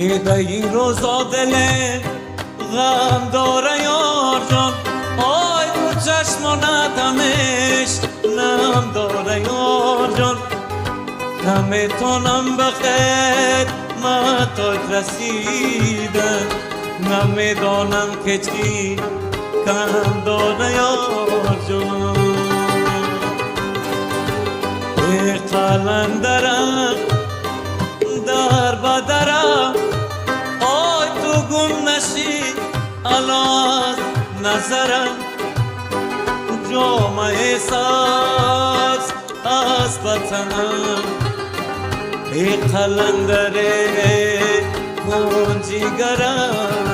ایده این روزا دل غم داره یار جان، آی تو چشمانتمش نم داره یار جان. نمیتونم به خدمتت رسیدن، نمیدانم که چی کم داره یار جان. ای قلندرم در بدرم، آی تو گم نشی الان نظرم. جامعه ساز از وطنم، ای قلندر کن جگرم.